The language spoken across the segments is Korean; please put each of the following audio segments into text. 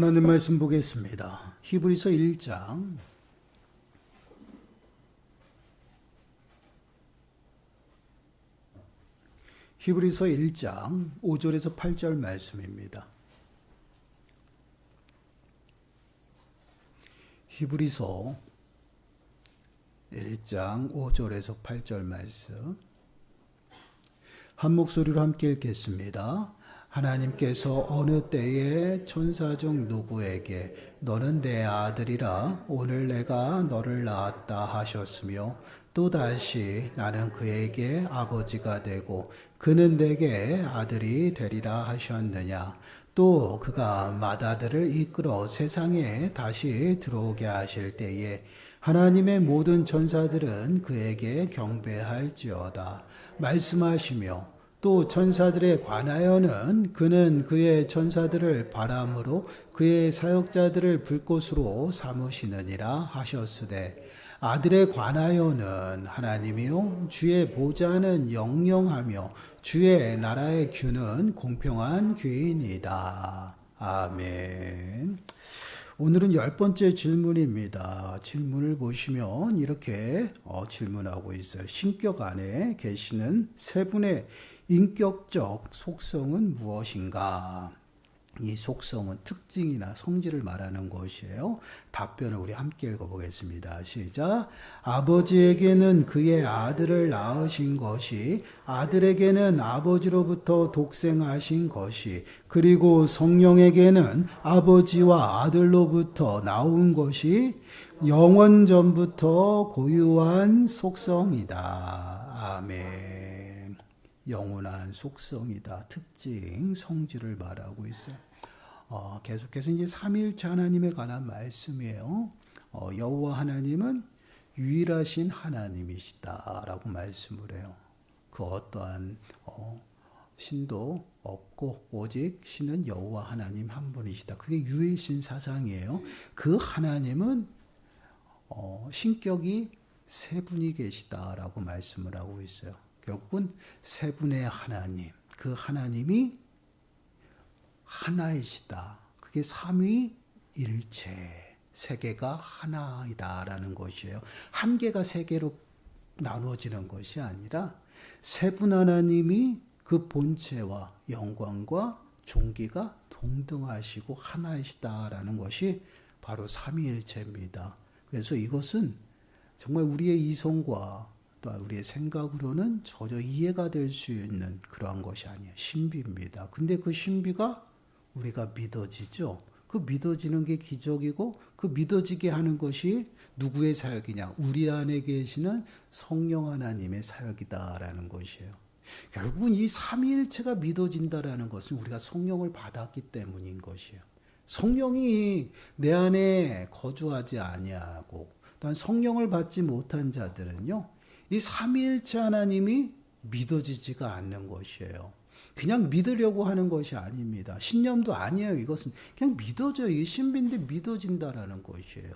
하나님 말씀 보겠습니다. 히브리서 1장 5절에서 8절 말씀입니다. 히브리서 1장 5절에서 8절 말씀 한 목소리로 함께 읽겠습니다. 하나님께서 어느 때에 천사 중 누구에게 너는 내 아들이라 오늘 내가 너를 낳았다 하셨으며 또다시 나는 그에게 아버지가 되고 그는 내게 아들이 되리라 하셨느냐. 또 그가 맏아들을 이끌어 세상에 다시 들어오게 하실 때에 하나님의 모든 천사들은 그에게 경배할지어다 말씀하시며 또 천사들에 관하여는 그는 그의 천사들을 바람으로 그의 사역자들을 불꽃으로 삼으시느니라 하셨으되 아들에 관하여는 하나님이요 주의 보좌는 영영하며 주의 나라의 규는 공평한 규이니이다. 아멘. 오늘은 10번째 질문입니다. 질문을 보시면 이렇게 질문하고 있어요. 신격 안에 계시는 세 분의 인격적 속성은 무엇인가? 이 속성은 특징이나 성질을 말하는 것이에요. 답변을 우리 함께 읽어보겠습니다. 시작. 아버지에게는 그의 아들을 낳으신 것이, 아들에게는 아버지로부터 독생하신 것이, 그리고 성령에게는 아버지와 아들로부터 나온 것이 영원전부터 고유한 속성이다. 아멘. 영원한 속성이다. 특징, 성질을 말하고 있어요. 계속해서 이제 삼위일체 하나님에 관한 말씀이에요. 여호와 하나님은 유일하신 하나님이시다라고 말씀을 해요. 그 어떠한 신도 없고 오직 신은 여호와 하나님 한 분이시다. 그게 유일신 사상이에요. 그 하나님은 신격이 세 분이 계시다라고 말씀을 하고 있어요. 결국은 세 분의 하나님, 그 하나님이 하나이시다. 그게 삼위일체, 세계가 하나이다라는 것이에요. 한 개가 세 개로 나누어지는 것이 아니라 세 분 하나님이 그 본체와 영광과 존귀가 동등하시고 하나이시다라는 것이 바로 삼위일체입니다. 그래서 이것은 정말 우리의 이성과 또 우리의 생각으로는 전혀 이해가 될 수 있는 그러한 것이 아니에요. 신비입니다. 근데 그 신비가 우리가 믿어지죠. 그 믿어지는 게 기적이고 그 믿어지게 하는 것이 누구의 사역이냐? 우리 안에 계시는 성령 하나님의 사역이다라는 것이에요. 결국은 이 삼위일체가 믿어진다라는 것은 우리가 성령을 받았기 때문인 것이에요. 성령이 내 안에 거주하지 아니하고 또한 성령을 받지 못한 자들은요. 이 삼위일체 하나님이 믿어지지가 않는 것이에요. 그냥 믿으려고 하는 것이 아닙니다. 신념도 아니에요. 이것은 그냥 믿어져요. 이게 신비인데 믿어진다라는 것이에요.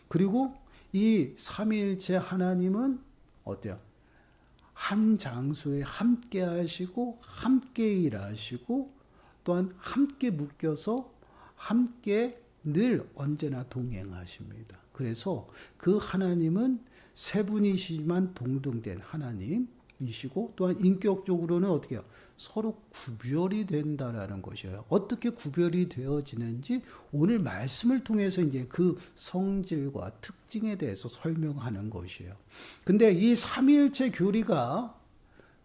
그리고 이 삼위일체 하나님은 어때요? 한 장소에 함께 하시고 함께 일하시고 또한 함께 묶여서 함께 늘 언제나 동행하십니다. 그래서 그 하나님은 세 분이시지만 동등된 하나님이시고 또한 인격적으로는 어떻게 해요? 서로 구별이 된다라는 것이에요. 어떻게 구별이 되어지는지 오늘 말씀을 통해서 이제 그 성질과 특징에 대해서 설명하는 것이에요. 근데 이 삼위일체 교리가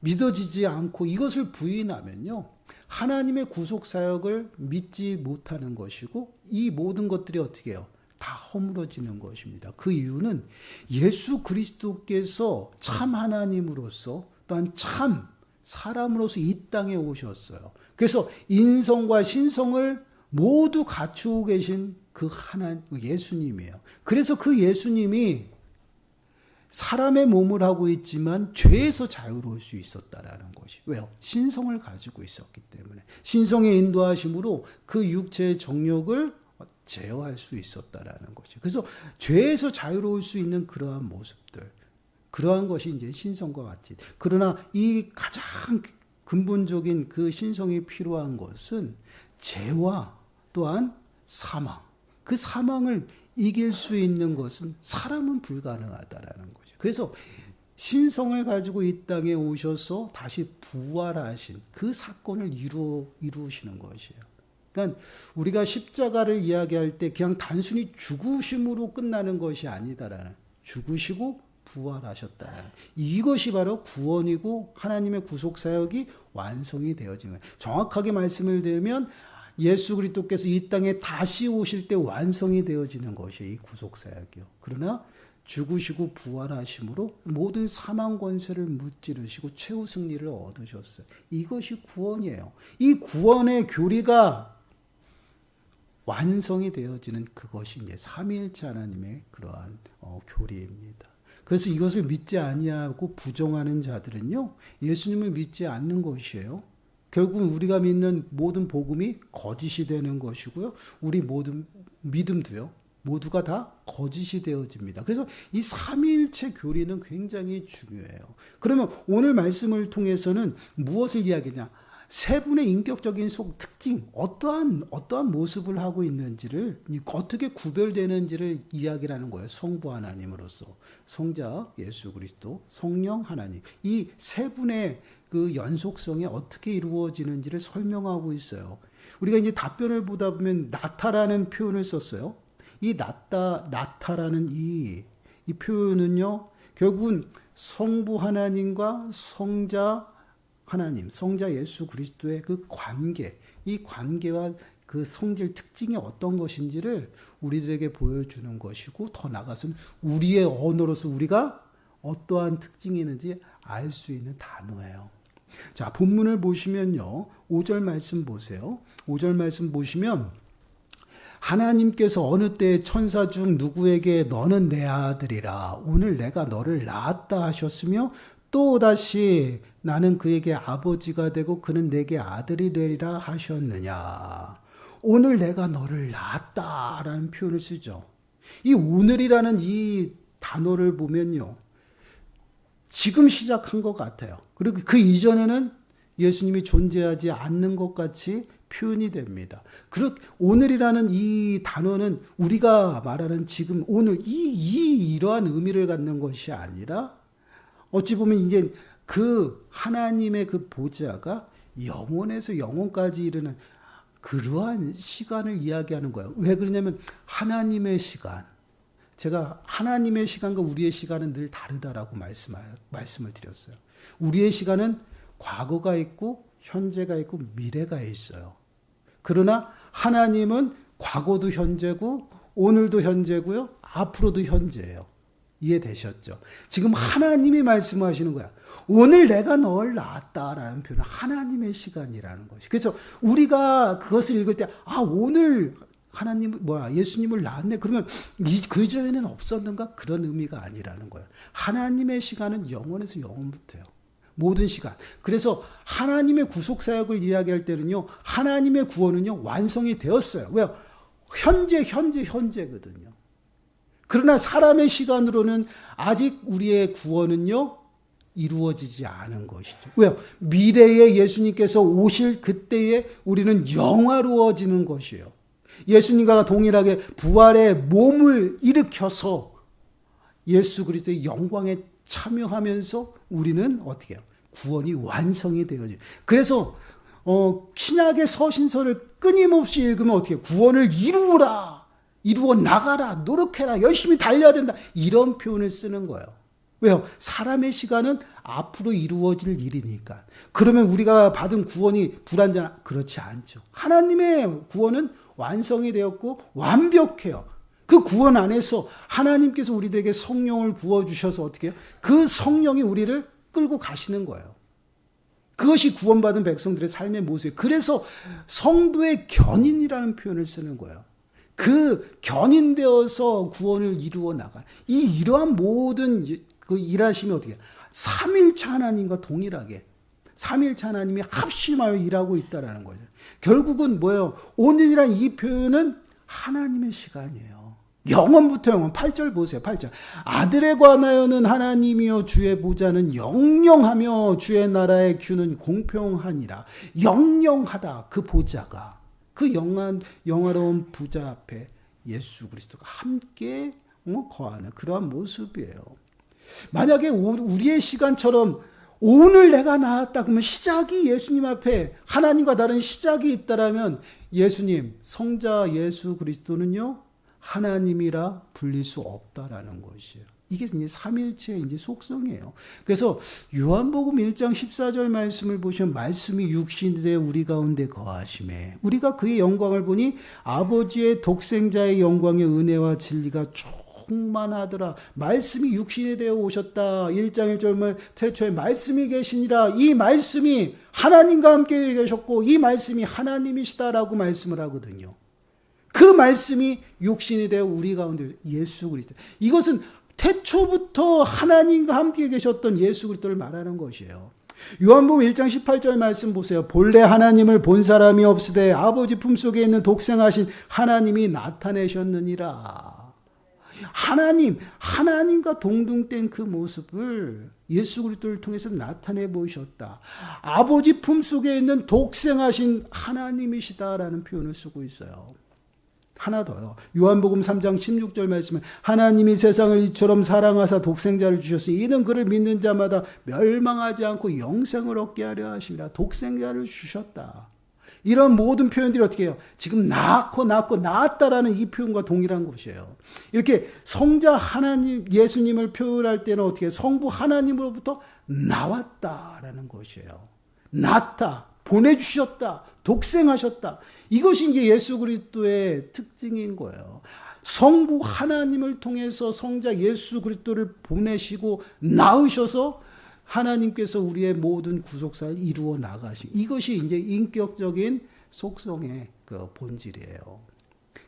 믿어지지 않고 이것을 부인하면요. 하나님의 구속 사역을 믿지 못하는 것이고 이 모든 것들이 어떻게 해요? 다 허물어지는 것입니다. 그 이유는 예수 그리스도께서 참 하나님으로서 또한 참 사람으로서 이 땅에 오셨어요. 그래서 인성과 신성을 모두 갖추고 계신 그 예수님이에요. 그래서 그 예수님이 사람의 몸을 하고 있지만 죄에서 자유로울 수 있었다라는 것이. 왜요? 신성을 가지고 있었기 때문에. 신성의 인도하심으로 그 육체의 정욕을 제어할 수 있었다라는 것이. 그래서 죄에서 자유로울 수 있는 그러한 모습들, 그러한 것이 이제 신성과 같이. 그러나 이 가장 근본적인 그 신성이 필요한 것은 죄와 또한 사망. 그 사망을 이길 수 있는 것은 사람은 불가능하다라는 거죠. 그래서 신성을 가지고 이 땅에 오셔서 다시 부활하신 그 사건을 이루시는 것이에요. 그러니까 우리가 십자가를 이야기할 때 그냥 단순히 죽으심으로 끝나는 것이 아니다라는, 죽으시고 부활하셨다라는, 이것이 바로 구원이고 하나님의 구속 사역이 완성이 되어지는 거예요. 정확하게 말씀을 드리면 예수 그리스도께서 이 땅에 다시 오실 때 완성이 되어지는 것이 이 구속 사역이요. 그러나 죽으시고 부활하심으로 모든 사망 권세를 무찌르시고 최후 승리를 얻으셨어요. 이것이 구원이에요. 이 구원의 교리가 완성이 되어지는 그것이 이제 삼위일체 하나님의 그러한 교리입니다. 그래서 이것을 믿지 아니하고 부정하는 자들은요, 예수님을 믿지 않는 것이에요. 결국 우리가 믿는 모든 복음이 거짓이 되는 것이고요. 우리 모든 믿음도요, 모두가 다 거짓이 되어집니다. 그래서 이 삼위일체 교리는 굉장히 중요해요. 그러면 오늘 말씀을 통해서는 무엇을 이야기냐? 세 분의 인격적인 특징, 어떠한 모습을 하고 있는지를, 어떻게 구별되는지를 이야기를 하는 거예요. 성부 하나님으로서 성자 예수 그리스도, 성령 하나님, 이 세 분의 그 연속성이 어떻게 이루어지는지를 설명하고 있어요. 우리가 이제 답변을 보다 보면 나타라는 표현을 썼어요. 이 나타라는 이 표현은요, 결국은 성부 하나님과 성자 하나님, 성자 예수 그리스도의 그 관계, 이 관계와 그 성질 특징이 어떤 것인지를 우리들에게 보여주는 것이고, 더 나아가서는 우리의 언어로서 우리가 어떠한 특징이 있는지 알 수 있는 단어예요. 자, 본문을 보시면요, 5절 말씀 보세요. 5절 말씀 보시면 하나님께서 어느 때에 천사 중 누구에게 너는 내 아들이라 오늘 내가 너를 낳았다 하셨으며 또다시 나는 그에게 아버지가 되고 그는 내게 아들이 되리라 하셨느냐. 오늘 내가 너를 낳았다라는 표현을 쓰죠. 이 오늘이라는 이 단어를 보면요, 지금 시작한 것 같아요. 그리고 그 이전에는 예수님이 존재하지 않는 것 같이 표현이 됩니다. 오늘이라는 이 단어는 우리가 말하는 지금 오늘 이러한 의미를 갖는 것이 아니라, 어찌 보면 이제 그 하나님의 그 보좌가 영원에서 영원까지 이르는 그러한 시간을 이야기하는 거예요. 왜 그러냐면 하나님의 시간, 제가 하나님의 시간과 우리의 시간은 늘 다르다라고 말씀을 드렸어요. 우리의 시간은 과거가 있고 현재가 있고 미래가 있어요. 그러나 하나님은 과거도 현재고 오늘도 현재고요, 앞으로도 현재예요. 이해되셨죠? 지금 하나님이 말씀하시는 거야. 오늘 내가 널 낳았다라는 표현은 하나님의 시간이라는 것이. 그래서 우리가 그것을 읽을 때, 오늘 예수님을 낳았네. 그러면 그 전에는 없었는가? 그런 의미가 아니라는 거예요. 하나님의 시간은 영원에서 영원부터요. 모든 시간. 그래서 하나님의 구속 사역을 이야기할 때는요, 하나님의 구원은요, 완성이 되었어요. 왜요? 현재거든요. 그러나 사람의 시간으로는 아직 우리의 구원은요, 이루어지지 않은 것이죠. 왜요? 미래에 예수님께서 오실 그때에 우리는 영화로워지는 것이에요. 예수님과 동일하게 부활의 몸을 일으켜서 예수 그리스도의 영광에 참여하면서 우리는 어떻게 해요? 구원이 완성이 되어져요. 그래서 신약의 서신서를 끊임없이 읽으면 어떻게 해요? 구원을 이루어 나가라, 노력해라, 열심히 달려야 된다, 이런 표현을 쓰는 거예요. 왜요? 사람의 시간은 앞으로 이루어질 일이니까. 그러면 우리가 받은 구원이 불완전한, 그렇지 않죠. 하나님의 구원은 완성이 되었고 완벽해요. 그 구원 안에서 하나님께서 우리들에게 성령을 부어주셔서 어떻게 해요? 그 성령이 우리를 끌고 가시는 거예요. 그것이 구원받은 백성들의 삶의 모습이에요. 그래서 성도의 견인이라는 표현을 쓰는 거예요. 그 견인되어서 구원을 이루어 나가. 이러한 모든 그 일하심이 어떻게 해요? 삼위일체 하나님과 동일하게 삼위일체 하나님이 합심하여 일하고 있다라는 거죠. 결국은 뭐예요? 오늘이란 이 표현은 하나님의 시간이에요. 영원부터 영원. 8절 보세요. 8절. 아들에 관하여는 하나님이여 주의 보좌는 영영하며 주의 나라의 규는 공평하니라. 영영하다. 그 보좌가. 그 영화로운 부자 앞에 예수 그리스도가 함께 거하는 그러한 모습이에요. 만약에 우리의 시간처럼 오늘 내가 나왔다 그러면 시작이 예수님 앞에 하나님과 다른 시작이 있다라면 예수님, 성자 예수 그리스도는요 하나님이라 불릴 수 없다라는 것이에요. 이게 이제 삼일체의 이제 속성이에요. 그래서 요한복음 1장 14절 말씀을 보시면 말씀이 육신이 되어 우리 가운데 거하심에 우리가 그의 영광을 보니 아버지의 독생자의 영광의 은혜와 진리가 충만하더라. 말씀이 육신이 되어 오셨다. 1장 1절 태초에 말씀이 계시니라. 이 말씀이 하나님과 함께 계셨고 이 말씀이 하나님이시다라고 말씀을 하거든요. 그 말씀이 육신이 되어 우리 가운데 예수 그리스도. 이것은 태초부터 하나님과 함께 계셨던 예수 그리스도를 말하는 것이에요. 요한복음 1장 18절 말씀 보세요. 본래 하나님을 본 사람이 없으되 아버지 품속에 있는 독생하신 하나님이 나타내셨느니라. 하나님과 동등된 그 모습을 예수 그리스도를 통해서 나타내 보셨다. 아버지 품속에 있는 독생하신 하나님이시다라는 표현을 쓰고 있어요. 하나 더요. 요한복음 3장 16절 말씀은 하나님이 세상을 이처럼 사랑하사 독생자를 주셨으니 이는 그를 믿는 자마다 멸망하지 않고 영생을 얻게 하려 하심이라. 독생자를 주셨다. 이런 모든 표현들이 어떻게 해요? 지금 낳았다라는 이 표현과 동일한 것이에요. 이렇게 성자 하나님, 예수님을 표현할 때는 어떻게 해요? 성부 하나님으로부터 나왔다라는 것이에요. 낳았다, 보내주셨다, 독생하셨다. 이것이 이제 예수 그리스도의 특징인 거예요. 성부 하나님을 통해서 성자 예수 그리스도를 보내시고 낳으셔서 하나님께서 우리의 모든 구속사를 이루어 나가시. 이것이 이제 인격적인 속성의 그 본질이에요.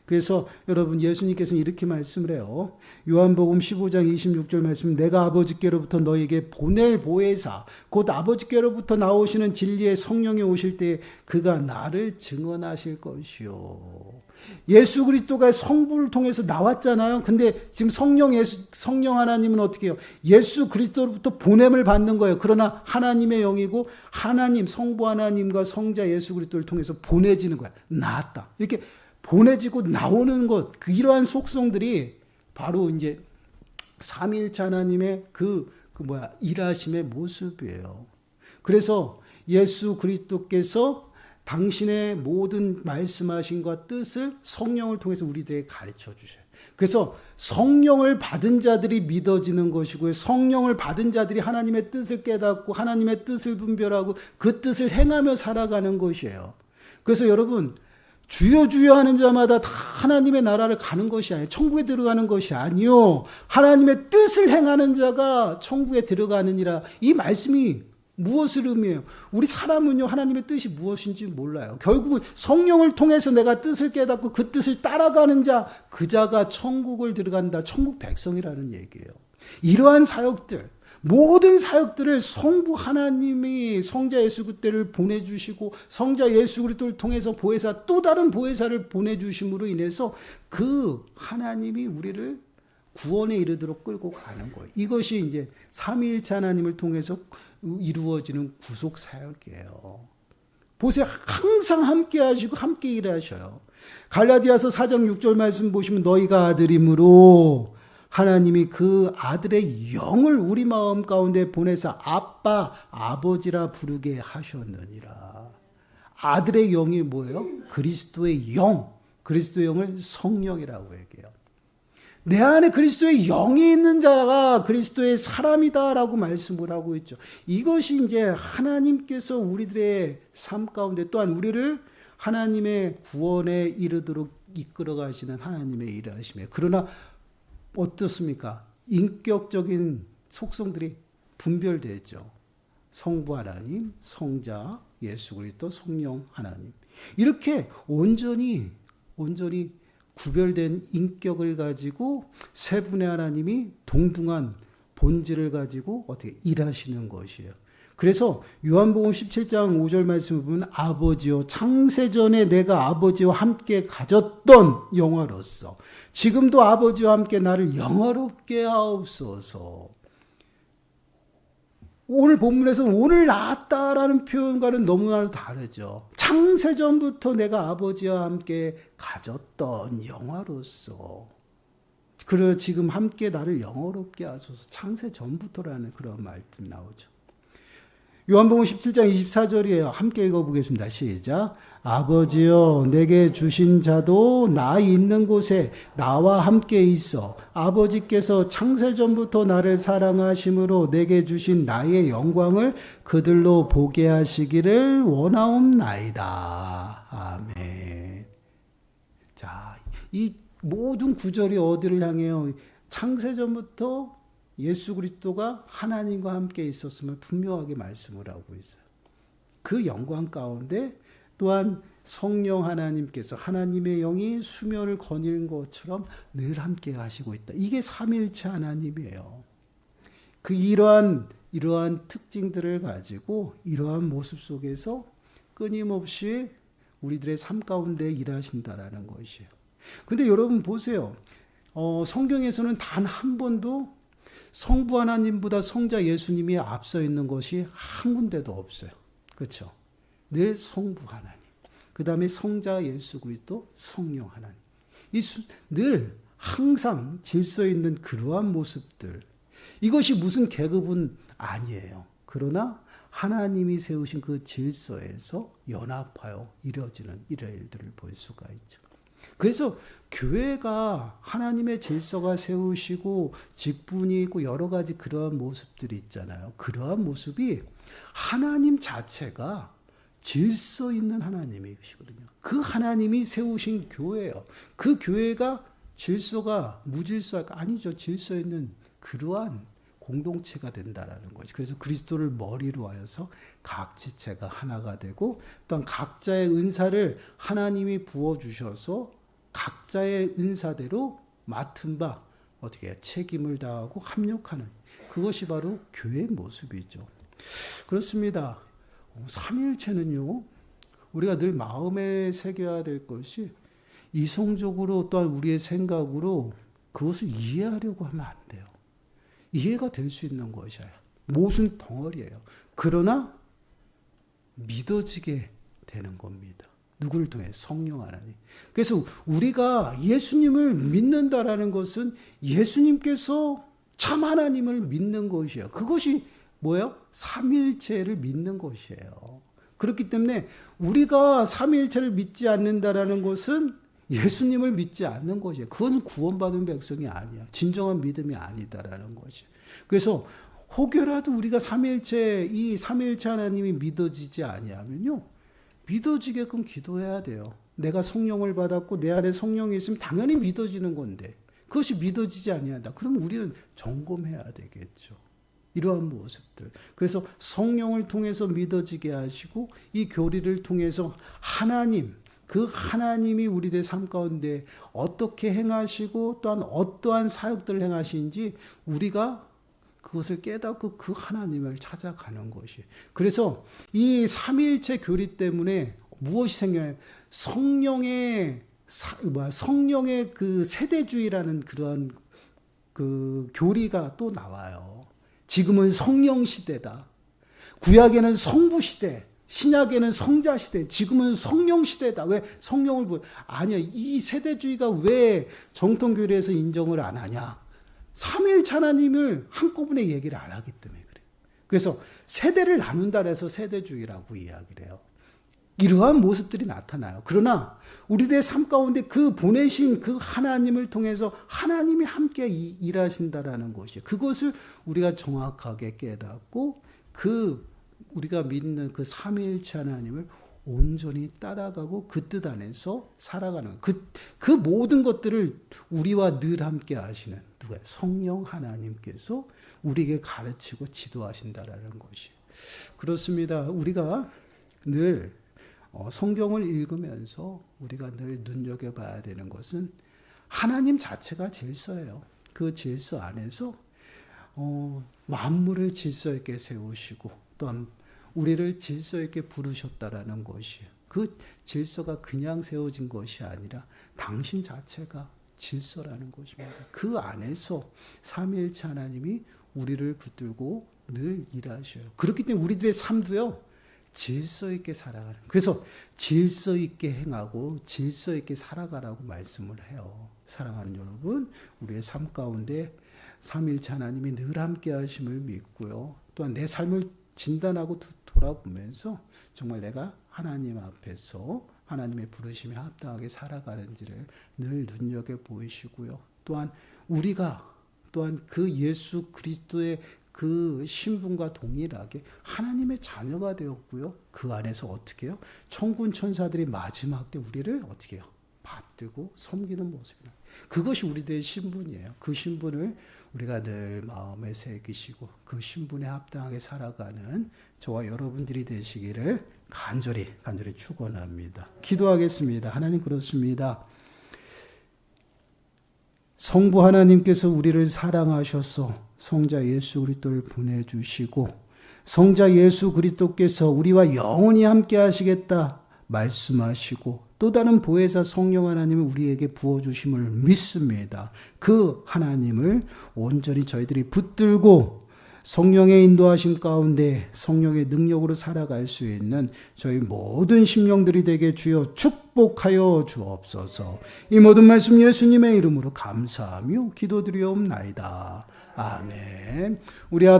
그래서 여러분 예수님께서는 이렇게 말씀을 해요. 요한복음 15장 26절 말씀, 내가 아버지께로부터 너에게 보낼 보혜사 곧 아버지께로부터 나오시는 진리의 성령이 오실 때 그가 나를 증언하실 것이요. 예수 그리스도가 성부를 통해서 나왔잖아요. 근데 지금 성령 하나님은 어떻게 해요? 예수 그리스도로부터 보냄을 받는 거예요. 그러나 하나님의 영이고 하나님 성부 하나님과 성자 예수 그리스도를 통해서 보내지는 거야. 나왔다. 이렇게 보내지고 나오는 것, 이러한 속성들이 바로 이제 삼위일체 하나님의 일하심의 모습이에요. 그래서 예수 그리스도께서 당신의 모든 말씀하신과 뜻을 성령을 통해서 우리들에게 가르쳐 주셔요. 그래서 성령을 받은 자들이 믿어지는 것이고요. 성령을 받은 자들이 하나님의 뜻을 깨닫고 하나님의 뜻을 분별하고 그 뜻을 행하며 살아가는 것이에요. 그래서 여러분, 주여 주여 하는 자마다 다 하나님의 나라를 가는 것이 아니에요. 천국에 들어가는 것이 아니요. 하나님의 뜻을 행하는 자가 천국에 들어가느니라. 이 말씀이 무엇을 의미해요? 우리 사람은요, 하나님의 뜻이 무엇인지 몰라요. 결국은 성령을 통해서 내가 뜻을 깨닫고 그 뜻을 따라가는 자, 그 자가 천국을 들어간다. 천국 백성이라는 얘기예요. 이러한 사역들, 모든 사역들을 성부 하나님이 성자 예수 그리스도를 보내주시고 성자 예수 그리스도를 통해서 보혜사, 또 다른 보혜사를 보내주심으로 인해서 그 하나님이 우리를 구원에 이르도록 끌고 가는 거예요. 이것이 이제 삼위일체 하나님을 통해서 이루어지는 구속 사역이에요. 보세요. 항상 함께 하시고 함께 일하셔요. 갈라디아서 4장 6절 말씀 보시면 너희가 아들이므로 하나님이 그 아들의 영을 우리 마음 가운데 보내서 아빠, 아버지라 부르게 하셨느니라. 아들의 영이 뭐예요? 그리스도의 영. 그리스도의 영을 성령이라고 얘기해요. 내 안에 그리스도의 영이 있는 자가 그리스도의 사람이다라고 말씀을 하고 있죠. 이것이 이제 하나님께서 우리들의 삶 가운데 또한 우리를 하나님의 구원에 이르도록 이끌어 가시는 하나님의 일하심에, 그러나 어떻습니까? 인격적인 속성들이 분별되어 있죠. 성부 하나님, 성자 예수 그리스도, 성령 하나님. 이렇게 온전히 구별된 인격을 가지고 세 분의 하나님이 동등한 본질을 가지고 어떻게 일하시는 것이에요. 그래서 요한복음 17장 5절 말씀을 보면 아버지요 창세전에 내가 아버지와 함께 가졌던 영화로서 지금도 아버지와 함께 나를 영화롭게 하옵소서. 오늘 본문에서 오늘 낳았다라는 표현과는 너무나 다르죠. 창세전부터 내가 아버지와 함께 가졌던 영화로서 그래 지금 함께 나를 영화롭게 하소서. 창세전부터라는 그런 말씀이 나오죠. 요한복음 17장 24절이에요. 함께 읽어보겠습니다. 시작. 아버지여 내게 주신 자도 나 있는 곳에 나와 함께 있어 아버지께서 창세전부터 나를 사랑하심으로 내게 주신 나의 영광을 그들로 보게 하시기를 원하옵나이다. 아멘. 자, 이 모든 구절이 어디를 향해요? 창세전부터 예수 그리스도가 하나님과 함께 있었음을 분명하게 말씀을 하고 있어요. 그 영광 가운데 또한 성령 하나님께서 하나님의 영이 수면을 거니는 것처럼 늘 함께 하시고 있다. 이게 삼위일체 하나님이에요. 그 이러한 특징들을 가지고 이러한 모습 속에서 끊임없이 우리들의 삶 가운데 일하신다라는 것이에요. 근데 여러분 보세요. 성경에서는 단 한 번도 성부 하나님보다 성자 예수님이 앞서 있는 것이 한 군데도 없어요. 그렇죠? 늘 성부 하나님, 그 다음에 성자 예수 그리스도, 성령 하나님. 늘 항상 질서 있는 그러한 모습들. 이것이 무슨 계급은 아니에요. 그러나 하나님이 세우신 그 질서에서 연합하여 이루어지는 이런 일들을 볼 수가 있죠. 그래서 교회가 하나님의 질서가 세우시고 직분이 있고 여러 가지 그러한 모습들이 있잖아요. 그러한 모습이 하나님 자체가 질서 있는 하나님이시거든요. 그 하나님이 세우신 교회예요. 그 교회가 질서가 무질서가 아니죠. 질서 있는 그러한 공동체가 된다라는 거죠. 그래서 그리스도를 머리로 하여서 각 지체가 하나가 되고 또한 각자의 은사를 하나님이 부어주셔서 각자의 은사대로 맡은 바 어떻게 책임을 다하고 합력하는 그것이 바로 교회의 모습이죠. 그렇습니다. 삼위일체는요. 우리가 늘 마음에 새겨야 될 것이 이성적으로 또한 우리의 생각으로 그것을 이해하려고 하면 안 돼요. 이해가 될 수 있는 것이에요. 모순 덩어리예요. 그러나 믿어지게 되는 겁니다. 누구를 통해? 성령 하나님. 그래서 우리가 예수님을 믿는다라는 것은 예수님께서 참 하나님을 믿는 것이에요. 그것이 뭐예요? 삼위일체를 믿는 것이에요. 그렇기 때문에 우리가 삼위일체를 믿지 않는다라는 것은 예수님을 믿지 않는 것이에요. 그것은 구원받은 백성이 아니야. 진정한 믿음이 아니다라는 것이. 그래서 혹여라도 우리가 이 삼위일체 하나님이 믿어지지 아니하면요. 믿어지게끔 기도해야 돼요. 내가 성령을 받았고 내 안에 성령이 있으면 당연히 믿어지는 건데 그것이 믿어지지 아니한다. 그럼 우리는 점검해야 되겠죠. 이러한 모습들. 그래서 성령을 통해서 믿어지게 하시고 이 교리를 통해서 그 하나님이 우리들의 삶 가운데 어떻게 행하시고 또한 어떠한 사역들을 행하시는지 우리가 그것을 깨닫고 그 하나님을 찾아가는 것이. 그래서 이 삼위일체 교리 때문에 무엇이 생겨요? 성령의 그 세대주의라는 그런 그 교리가 또 나와요. 지금은 성령 시대다. 구약에는 성부 시대, 신약에는 성자 시대, 지금은 성령 시대다. 왜 성령을 아니야. 이 세대주의가 왜 정통교리에서 인정을 안 하냐? 삼위일체 하나님을 한꺼번에 얘기를 안 하기 때문에 그래요. 그래서 세대를 나눈다 해서 세대주의라고 이야기를 해요. 이러한 모습들이 나타나요. 그러나 우리들의 삶 가운데 그 보내신 그 하나님을 통해서 하나님이 함께 일하신다라는 것이에요. 그것을 우리가 정확하게 깨닫고 우리가 믿는 그 삼위일체 하나님을 온전히 따라가고 그 뜻 안에서 살아가는 그 모든 것들을 우리와 늘 함께 하시는 누구예요? 성령 하나님께서 우리에게 가르치고 지도하신다라는 것이. 그렇습니다. 우리가 늘 성경을 읽으면서 우리가 늘 눈여겨봐야 되는 것은 하나님 자체가 질서예요. 그 질서 안에서 만물을 질서 있게 세우시고 또한 우리를 질서 있게 부르셨다라는 것이에요. 그 질서가 그냥 세워진 것이 아니라 당신 자체가 질서라는 것입니다. 그 안에서 삼위일체 하나님이 우리를 붙들고 늘 일하셔요. 그렇기 때문에 우리들의 삶도요, 질서 있게 살아가는. 그래서 질서 있게 행하고 질서 있게 살아가라고 말씀을 해요. 사랑하는 여러분, 우리의 삶 가운데 삼위일체 하나님이 늘 함께 하심을 믿고요. 또한 내 삶을 진단하고 돌아보면서 정말 내가 하나님 앞에서 하나님의 부르심에 합당하게 살아가는지를 늘 눈여겨보시고요. 또한 우리가 또한 그 예수 그리스도의 그 신분과 동일하게 하나님의 자녀가 되었고요. 그 안에서 어떻게 해요? 천군 천사들이 마지막 때 우리를 어떻게 해요? 받들고 섬기는 모습이에요. 그것이 우리들의 신분이에요. 그 신분을 우리가 늘 마음에 새기시고 그 신분에 합당하게 살아가는 저와 여러분들이 되시기를 간절히 축원합니다. 기도하겠습니다. 하나님, 그렇습니다. 성부 하나님께서 우리를 사랑하셔서 성자 예수 그리스도를 보내주시고 성자 예수 그리스도께서 우리와 영원히 함께 하시겠다 말씀하시고 또 다른 보혜사 성령 하나님을 우리에게 부어주심을 믿습니다. 그 하나님을 온전히 저희들이 붙들고 성령의 인도하심 가운데 성령의 능력으로 살아갈 수 있는 저희 모든 심령들이 되게 주여 축복하여 주옵소서. 이 모든 말씀 예수님의 이름으로 감사하며 기도드리옵나이다. 아멘. 우리